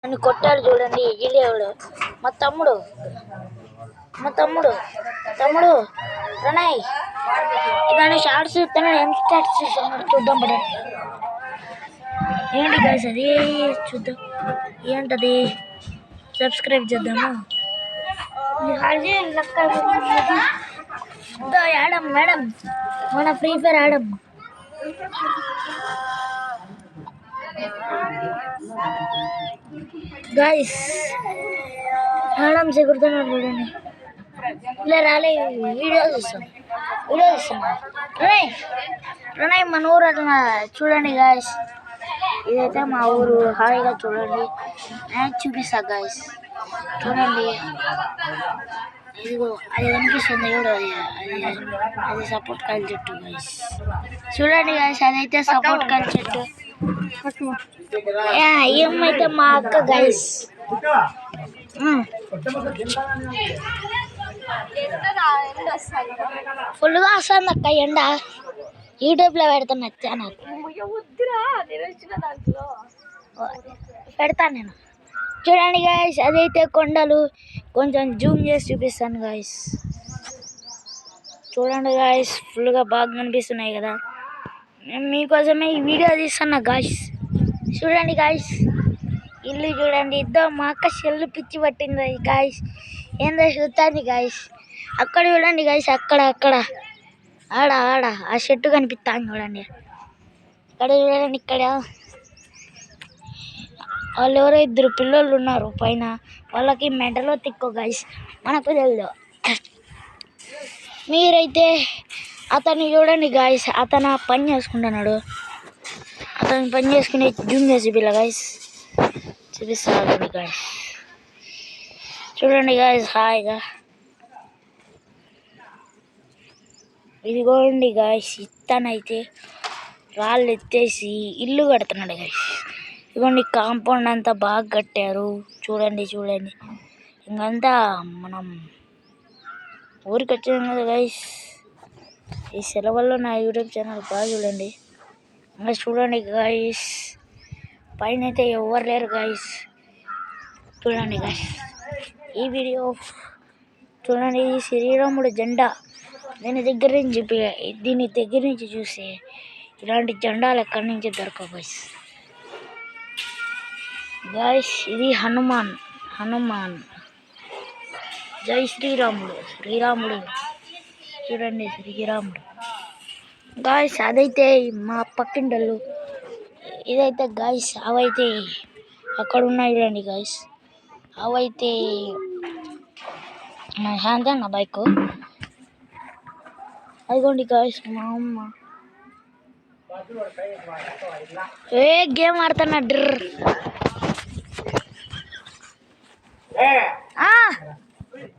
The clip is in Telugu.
నన్ను కొట్టాడు చూడండి వీడియోలో. మా తమ్ముడు తమ్ముడు ప్రణయ్ దాని షార్ట్స్ చూస్తాను. ఎంత షార్ట్స్ చూస్తున్నాడు చూద్దాం పడండి. ఏంటి గైస్ అది చూద్దాం ఏంటది. సబ్స్క్రైబ్ చేద్దాము. ఆడం మేడం మన ఫ్రీ ఫైర్ ఆడం. గైస్ ఆడం seguరుతున్నాడు చూడండి. ఇలా రాలే వీడియో చూస్తాను. ప్రణయ్ మన ఊరు అట్లా చూడండి గాయస్. ఇదైతే మా ఊరు. హాయిగా చూడండి. నేను చూపిస్తా గాయస్ చూడండి. ఇదిగో అది కనిపిస్తుంది చూడు. అది సపోర్ట్ కాయల చెట్టు గాయస్. చూడండి గాయస్ అదైతే సపోర్ట్ కాయల చెట్టు. ఏమైతే మా అక్క గాయస్. ఫుల్గా వస్తుంది అక్క ఎండ. యూట్యూబ్లో పెడుతున్నా ఛానల్ పెడతాను నేను. చూడండి గాయస్ అదైతే కొండలు. కొంచెం జూమ్ చేసి చూపిస్తాను గాయస్. చూడండి గాయస్ ఫుల్గా బాగా కనిపిస్తున్నాయి కదా. నేను మీకోసమే ఈ వీడియో తీస్తున్నా గాయస్. చూడండి గాయస్ ఇల్లు చూడండి. ఇద్దో మా అక్క చెల్లు పిచ్చి పట్టింది గాయస్. ఏందో చూస్తుంది గాయస్. అక్కడ చూడండి గాయస్. అక్కడ ఆడ ఆ చెట్టు కనిపిస్తాను చూడండి. ఇక్కడ చూడండి. ఇక్కడ వాళ్ళు ఎవరో ఇద్దరు పిల్లలు ఉన్నారు పైన. వాళ్ళకి మెంటలో తిక్కో గాయస్ మనకు తెలియదు. మీరైతే అతన్ని చూడండి గాయస్. అతను పని చేసుకుంటున్నాడు. అతను పని చేసుకుని జూమ్ చేసి పిల్ల గాయస్ చూపిస్తాడు గాయస్. చూడండి గాయస్ హాయిగా. ఇదిగోండి గాయస్ ఇతనైతే రాళ్ళు ఎత్తేసి ఇల్లు కడుతున్నాడు గాయస్. ఇదిగోండి కాంపౌండ్ అంతా బాగా కట్టారు. చూడండి ఇంకంతా మనం ఊరికి వచ్చాం కదా గాయస్. ఈ సెలవుల్లో నా యూట్యూబ్ ఛానల్ బాగా చూడండి. ఇంకా చూడండి గాయస్ పైన అయితే ఎవరు లేరు గాయస్. చూడండి గాయస్ ఈ వీడియో చూడండి. ఈ శ్రీరాముడు జెండా దీని దగ్గర నుంచి చూస్తే ఇలాంటి జెండాలు ఎక్కడి నుంచి దొరకవు గాయస్. గాయస్ ఇది హనుమాన్ జై శ్రీరాముడు. చూడండి శ్రీరాముడు గాయస్. అదైతే మా పక్కింటలు. ఇదైతే గాయస్ అవైతే అక్కడ ఉన్నాయి చూడండి గాయస్. అవైతే నా హ్యాండ్ నా బైక్. అదిగోండి గాయస్ మా అమ్మ గేమ్ ఆడుతున్నా.